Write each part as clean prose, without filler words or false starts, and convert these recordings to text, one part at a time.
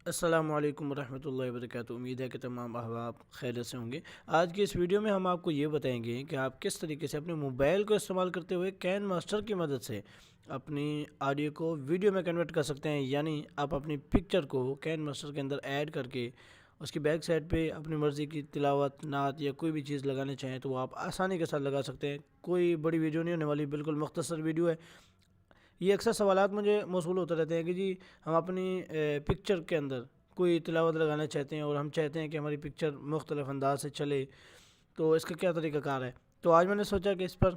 السلام علیکم ورحمۃ اللہ وبرکاتہ۔ امید ہے کہ تمام احباب خیریت سے ہوں گے۔ آج کی اس ویڈیو میں ہم آپ کو یہ بتائیں گے کہ آپ کس طریقے سے اپنے موبائل کو استعمال کرتے ہوئے کین ماسٹر کی مدد سے اپنی آڈیو کو ویڈیو میں کنورٹ کر سکتے ہیں، یعنی آپ اپنی پکچر کو کین ماسٹر کے اندر ایڈ کر کے اس کی بیک سائڈ پہ اپنی مرضی کی تلاوت، نعت یا کوئی بھی چیز لگانا چاہیں تو وہ آپ آسانی کے ساتھ لگا سکتے ہیں۔ کوئی بڑی ویڈیو نہیں ہونے والی، بالکل مختصر ویڈیو ہے۔ یہ اکثر سوالات مجھے موصول ہوتے رہتے ہیں کہ جی ہم اپنی پکچر کے اندر کوئی تلاوت لگانا چاہتے ہیں اور ہم چاہتے ہیں کہ ہماری پکچر مختلف انداز سے چلے، تو اس کا کیا طریقہ کار ہے؟ تو آج میں نے سوچا کہ اس پر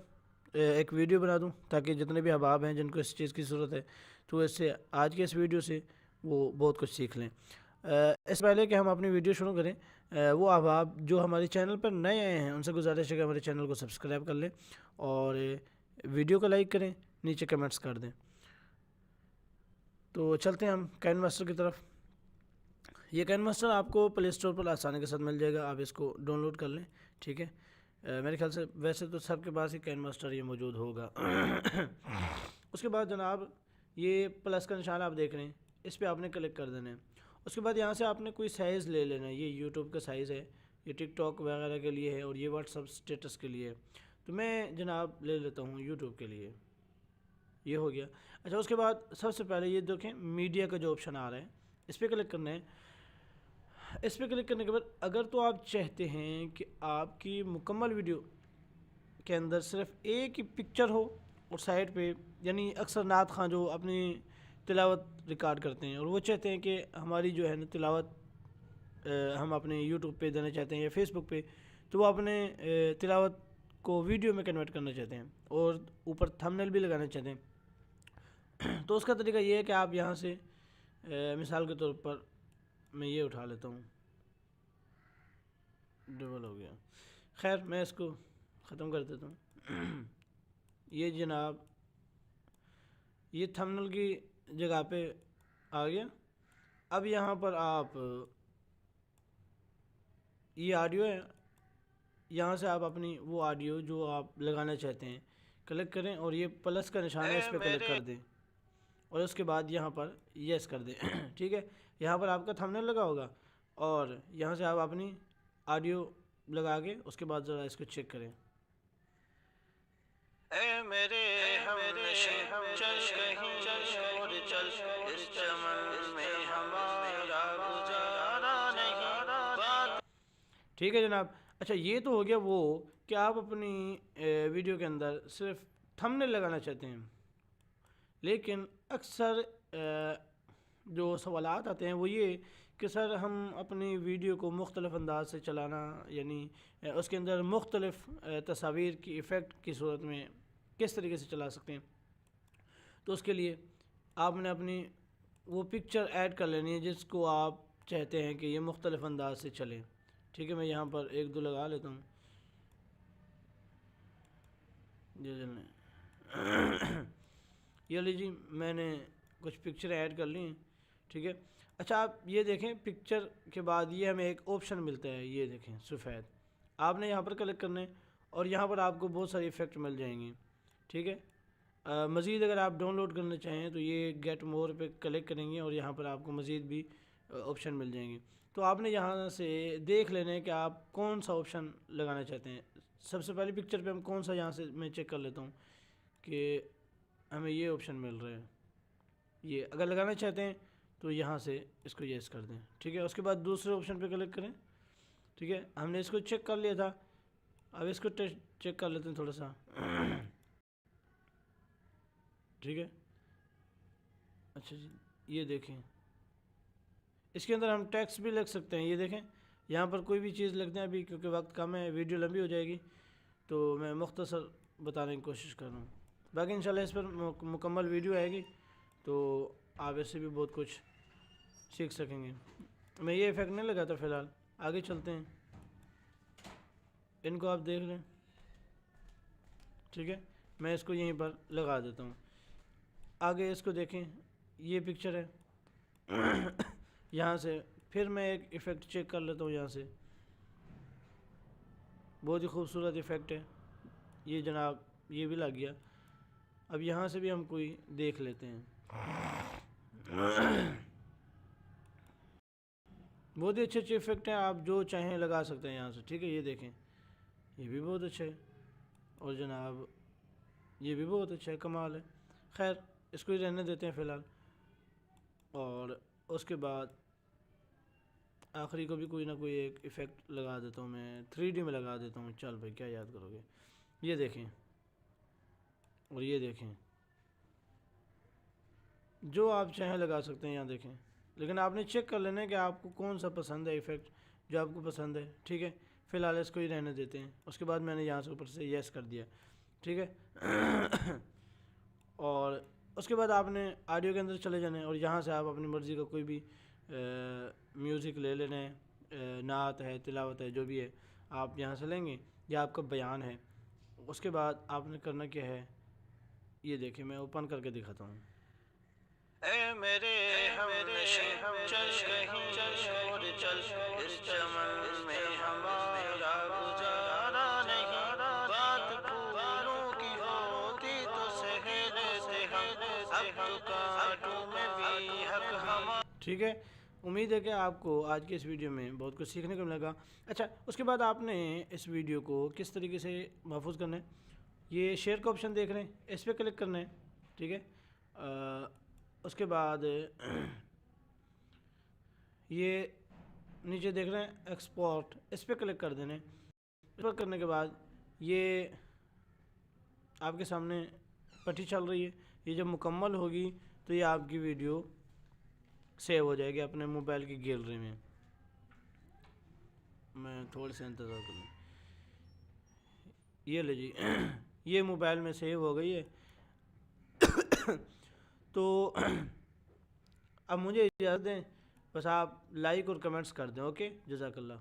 ایک ویڈیو بنا دوں تاکہ جتنے بھی احباب ہیں جن کو اس چیز کی ضرورت ہے تو اس سے آج کے اس ویڈیو سے وہ بہت کچھ سیکھ لیں۔ اس پہلے کہ ہم اپنی ویڈیو شروع کریں، وہ احباب جو ہمارے چینل پر نئے آئے ہیں ان سے گزارش ہے کہ ہمارے چینل کو سبسکرائب کر لیں اور ویڈیو کو لائک کریں، نیچے کمنٹس کر دیں۔ تو چلتے ہیں ہم کین ماسٹر کی طرف۔ یہ کین ماسٹر آپ کو پلے اسٹور پر آسانی کے ساتھ مل جائے گا، آپ اس کو ڈاؤن لوڈ کر لیں، ٹھیک ہے۔ میرے خیال سے ویسے تو سب کے پاس ہی کین ماسٹر یہ موجود ہوگا۔ اس کے بعد جناب یہ پلس کا نشان آپ دیکھ رہے ہیں، اس پہ آپ نے کلک کر دینا ہے۔ اس کے بعد یہاں سے آپ نے کوئی سائز لے لینا ہے۔ یہ یوٹیوب کا سائز ہے، یہ ٹک ٹاک وغیرہ کے لیے ہے اور یہ واٹس اپ اسٹیٹس کے لیے ہے، تو میں جناب لے لیتا ہوں یوٹیوب کے لیے۔ یہ ہو گیا۔ اچھا، اس کے بعد سب سے پہلے یہ دیکھیں میڈیا کا جو آپشن آ رہا ہے، اس پہ کلک کرنا ہے۔ اس پہ کلک کرنے کے بعد اگر تو آپ چاہتے ہیں کہ آپ کی مکمل ویڈیو کے اندر صرف ایک ہی پکچر ہو اور سائڈ پہ، یعنی اکثر نعت خواں جو اپنی تلاوت ریکارڈ کرتے ہیں اور وہ چاہتے ہیں کہ ہماری جو ہے نا تلاوت ہم اپنے یوٹیوب پہ دینا چاہتے ہیں یا فیس بک پہ، تو وہ اپنے تلاوت کو ویڈیو میں کنورٹ کرنا چاہتے ہیں اور اوپر تھمبنیل بھی لگانا چاہتے ہیں، تو اس کا طریقہ یہ ہے کہ آپ یہاں سے مثال کے طور پر میں یہ اٹھا لیتا ہوں، ڈبل ہو گیا، خیر میں اس کو ختم کر دیتا ہوں۔ یہ جناب یہ تھمبنیل کی جگہ پہ آ گیا۔ اب یہاں پر آپ یہ آڈیو ہے، یہاں سے آپ اپنی وہ آڈیو جو آپ لگانا چاہتے ہیں کلک کریں اور یہ پلس کا نشان ہے اس پہ کلک کر دیں اور اس کے بعد یہاں پر یس کر دیں، ٹھیک ہے۔ یہاں پر آپ کا تھمبنیل لگا ہوگا اور یہاں سے آپ اپنی آڈیو لگا کے اس کے بعد ذرا اس کو چیک کریں۔ اے میرے ہم نشے چل کہیں اور چل اس چمن میں ہمارا گزارا نہیں۔ ٹھیک ہے جناب۔ اچھا، یہ تو ہو گیا وہ کہ آپ اپنی ویڈیو کے اندر صرف تھمبنیل لگانا چاہتے ہیں، لیکن اکثر جو سوالات آتے ہیں وہ یہ کہ سر ہم اپنی ویڈیو کو مختلف انداز سے چلانا، یعنی اس کے اندر مختلف تصاویر کی ایفیکٹ کی صورت میں کس طریقے سے چلا سکتے ہیں، تو اس کے لیے آپ نے اپنی وہ پکچر ایڈ کر لینی ہے جس کو آپ چاہتے ہیں کہ یہ مختلف انداز سے چلے، ٹھیک ہے۔ میں یہاں پر ایک دو لگا لیتا ہوں، یہ لیجیے میں نے کچھ پکچر ایڈ کر لی ہیں، ٹھیک ہے۔ اچھا، آپ یہ دیکھیں پکچر کے بعد یہ ہمیں ایک آپشن ملتا ہے، یہ دیکھیں سفید، آپ نے یہاں پر کلک کرنا ہے اور یہاں پر آپ کو بہت ساری ایفیکٹ مل جائیں گے، ٹھیک ہے۔ مزید اگر آپ ڈاؤن لوڈ کرنا چاہیں تو یہ گیٹ مور پہ کلک کریں گے اور یہاں پر آپ کو مزید بھی آپشن مل جائیں گے، تو آپ نے یہاں سے دیکھ لینا ہے کہ آپ کون سا آپشن لگانا چاہتے ہیں۔ سب سے پہلی پکچر پہ ہم کون سا، یہاں سے میں چیک کر لیتا ہوں کہ ہمیں یہ آپشن مل رہا ہے، یہ اگر لگانا چاہتے ہیں تو یہاں سے اس کو یس کر دیں، ٹھیک ہے۔ اس کے بعد دوسرے آپشن پہ کلک کریں، ٹھیک ہے۔ ہم نے اس کو چیک کر لیا تھا، اب اس کو چیک کر لیتے ہیں تھوڑا سا، ٹھیک ہے۔ اچھا جی، یہ دیکھیں اس کے اندر ہم ٹیکسٹ بھی لکھ سکتے ہیں، یہ دیکھیں یہاں پر کوئی بھی چیز لکھتے ہیں، ابھی کیونکہ وقت کم ہے، ویڈیو لمبی ہو جائے گی تو میں مختصر بتانے کی کوشش کر رہا ہوں، باقی انشاءاللہ اس پر مکمل ویڈیو آئے گی تو آپ اس سے بھی بہت کچھ سیکھ سکیں گے۔ میں یہ ایفیکٹ نہیں لگاتا فی الحال، آگے چلتے ہیں، ان کو آپ دیکھ لیں، ٹھیک ہے۔ میں اس کو یہیں پر لگا دیتا ہوں، آگے اس کو دیکھیں، یہ پکچر ہے، یہاں سے پھر میں ایک ایفیکٹ چیک کر لیتا ہوں، یہاں سے بہت ہی خوبصورت ایفیکٹ ہے یہ جناب، یہ بھی لگ گیا۔ اب یہاں سے بھی ہم کوئی دیکھ لیتے ہیں، بہت ہی اچھے اچھے افیکٹ ہیں، آپ جو چاہیں لگا سکتے ہیں یہاں سے، ٹھیک ہے. یہ دیکھیں، یہ بھی بہت اچھا ہے، اور جناب یہ بھی بہت اچھا ہے، کمال ہے. خیر اس کو ہی رہنے دیتے ہیں فی الحال. اور اس کے بعد آخری کو بھی کوئی نہ کوئی ایک ایفیکٹ لگا دیتا ہوں میں، 3D میں لگا دیتا ہوں. چل بھائی کیا یاد کرو گے. یہ دیکھیں اور یہ دیکھیں، جو آپ چاہیں لگا سکتے ہیں یہاں دیکھیں، لیکن آپ نے چیک کر لینا ہے کہ آپ کو کون سا پسند ہے ایفیکٹ جو آپ کو پسند ہے. ٹھیک ہے فی الحال اس کو ہی رہنے دیتے ہیں. اس کے بعد میں نے یہاں سے اوپر سے یس کر دیا. ٹھیک ہے. اور اس کے بعد آپ نے آڈیو کے اندر چلے جانا ہے، اور یہاں سے آپ اپنی مرضی کا کوئی بھی میوزک لے لینا ہے، نعت ہے، تلاوت ہے، جو بھی ہے آپ یہاں سے لیں گے، یا آپ کا بیان ہے. اس کے بعد آپ نے کرنا کیا ہے، یہ دیکھیں میں اوپن کر کے دکھاتا ہوں. اے میرے ہم نشیں چل کہیں اور چل، اس چمن میں ہمارا گزارا نہیں. بات پھولوں کی ہوتی تو سہ لیتے ہم، اب تو کانٹوں میں بھی حق ہمارا. ٹھیک ہے. امید ہے کہ آپ کو آج کی اس ویڈیو میں بہت کچھ سیکھنے کو ملے گا. اچھا اس کے بعد آپ نے اس ویڈیو کو کس طریقے سے محفوظ کرنا ہے، یہ شیئر کا آپشن دیکھ رہے ہیں، اس پہ کلک کرنا ہے. ٹھیک ہے. اس کے بعد یہ نیچے دیکھ رہے ہیں ایکسپورٹ، اس پہ کلک کر دینے. اس پر کرنے کے بعد یہ آپ کے سامنے پٹی چل رہی ہے، یہ جب مکمل ہوگی تو یہ آپ کی ویڈیو سیو ہو جائے گی اپنے موبائل کی گیلری میں. میں تھوڑے سے انتظار کر لوں. یہ لے جی یہ موبائل میں سیو ہو گئی ہے. تو اب مجھے اجازت دیں، بس آپ لائک اور کمنٹس کر دیں. اوکے جزاک اللہ.